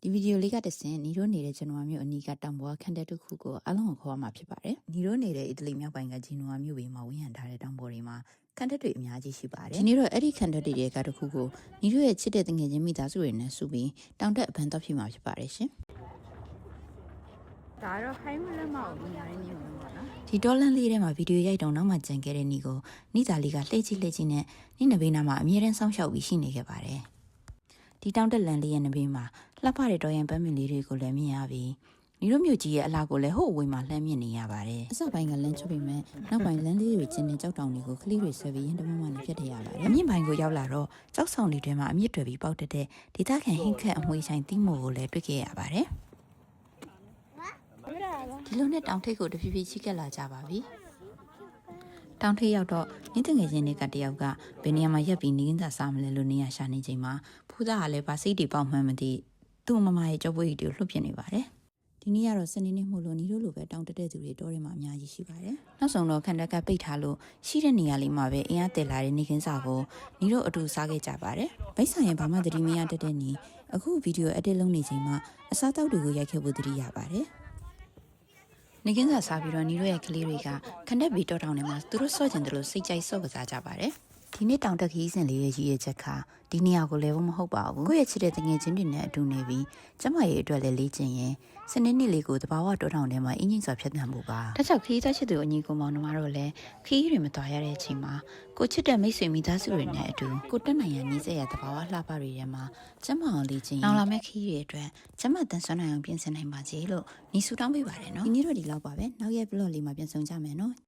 ဒီဗီဒီယိုလေးကတဆင်နီရိုနေတဲ့ဂျနိုဝါမြို့အနီးကတောင်ပေါ်ခန့်တဲ့တစ်ခုကိုအလုံးခေါ်ရမှာဖြစ်ပါတယ်။နီရိုနေတဲ့အီတလီမြောက်ပိုင်းကဂျနိုဝါမြို့ဘေးမှာဝန်းရံထားတဲ့တောင်ပေါ်တွေမှာခန့်တဲ့တွေအများကြီးရှိပါတယ်။ဒီနေ့တော့အဲ့ဒီခန့်တဲ့တွေကတစ်ခုကိုနီရိုရဲ့ချစ်တဲ့တငယ်ချင်းမိသားစုတွေနဲ့စုပြီးတောင်တက်အပန်းတော့ဖြစ်မှာဖြစ်ပါတယ်ရှင်။ဒါတော့ခိုင်းမလဲမအောင်မြင်ရတဲ့နေမှာပါနော်။ဒီဒေါ်လန်လေးထဲမှာဗီဒီယိုရိုက်တုံနောက်မှကြံခဲ့တဲ့နီကိုနိသားလေးကလှည့်ကြည့်နဲ့နိနဘေးနာမှာအမြဲတမ်းစောင့်ရှောက်ပြီးရှိနေခဲ့ပါတယ်။ဒီတောင်တက်လန်လေးရဲ့နဘေးမှာလှပတဲ့တော်ရန်ပန်းမင်လေးတွေကိုလည်းမြင်ရပြီးနီတို့မြို့ကြီးရဲ့အလားကိုလည်းဟို့အဝေးမှာလှမ်းမြင်နေရပါတယ်အစပိုင်းကလမ်းချွတ်ပြီးမှနောက်ပိုင်းလမ်းလေးတွေကျင်းနေကြောက်တောင်တွေကိုခလီတွေဆွဲပြီးရင်တမမနဲ့ဖြတ်ထရပါတယ်အမြင့်ပိုင်းကိုရောက်လာတော့ကြောက်ဆောင်လေးတွေမှာအမြင့်တွေပြီးပေါက်တဲ့ဒေသခံဟင်းခက်အမွှေးဆိုင်တီးမို့ကိုလည်းတွေ့ခဲ့ရပါတယ်ဒီလိုနဲ့တောင်ထိပ်ကိုတဖြည်းဖြည်းချိကက်လာကြပါပြီတောင်ထိပ်ရောက်တော့နင်းတငယ်ချင်းတွေကတယောက်ကဘယ်နေရာမှာရက်ပြီးနေကင်းစားစားမလဲလို့နေရရှာနေချိန်မှာဖူးသားကလည်းဗာစိတ်တွေပေါက်မှန်းမသိသူ့မမရဲ့ကြောပွေးကြီးကိုလှုပ်ပြနေပါတယ်ဒီနေ့ကတော့စနေနေ့မို့လို့နီတို့လိုပဲတောင်တက်တဲ့သူတွေတောထဲမှာအများကြီးရှိပါတယ်နောက်ဆုံးတော့ခန္ဓာကပိတ်ထားလို့ရှိတဲ့နေရာလေးမှာပဲအင်အားတက်လာတဲ့နေကင်းစားကိုနီတို့အတူစားခဲ့ကြပါတယ်ဗိတ်ဆိုင်ရင်ဘာမှသတိမရတတ်တဲ့နီအခုဗီဒီယိုအက်ဒစ်လုပ်နေချိန်မှာအစားတောက်တွေကိုရိုက်ခဲ့ဖို့သတိရပါတယ်နေကင်းစားစားပြီးတော့နီတို့ရဲ့ကလေးတွေကခန္ဓာဘီတောတောင်ထဲမှာသူတို့စော့ကျင်တယ်လို့စိတ်ကြိုက်စော့ကစားကြပါတယ်ဒီနေ့တောင်တက်ခီးစင်လေးရဲ့ရည်ရချက်ကဒီနေရာကိုလည်းမဟုတ်ပါဘူးကိုယ့်ရဲ့ချစ်တဲ့တငယ်ချင်းတွေနဲ့အတူနေပြီးကျမရဲ့အတွက်လည်းလေ့ကျင့်ရင်စနေနေ့လေးကိုတဘာဝတောတောင်ထဲမှာအင်းကြီးစွာဖြတ်သန်းမှုပါဒါကြောင့်ခီးသားချစ်သူအညီကိုမောင်နှမတို့လည်းခီးတွေမတော်ရတဲ့အချိန်မှာကိုချစ်တဲ့မိတ်ဆွေမိသားစုတွေနဲ့အတူကိုတက်နိုင်ရနီးစက်ရတဘာဝလှပတွေထဲမှာကျမအောင်လေ့ကျင့်ရင်နောက်လာမယ့်ခီးတွေအတွက်ကျမတန်ဆွမ်းနိုင်အောင်ပြင်ဆင်နိုင်ပါစေလို့ညီစုတောင်းပေးပါတယ်နော်ဒီနေ့တော့ဒီလောက်ပါပဲနောက်ရဲ့ vlog လေးမှာပြန်ဆောင်ကြမယ်နော်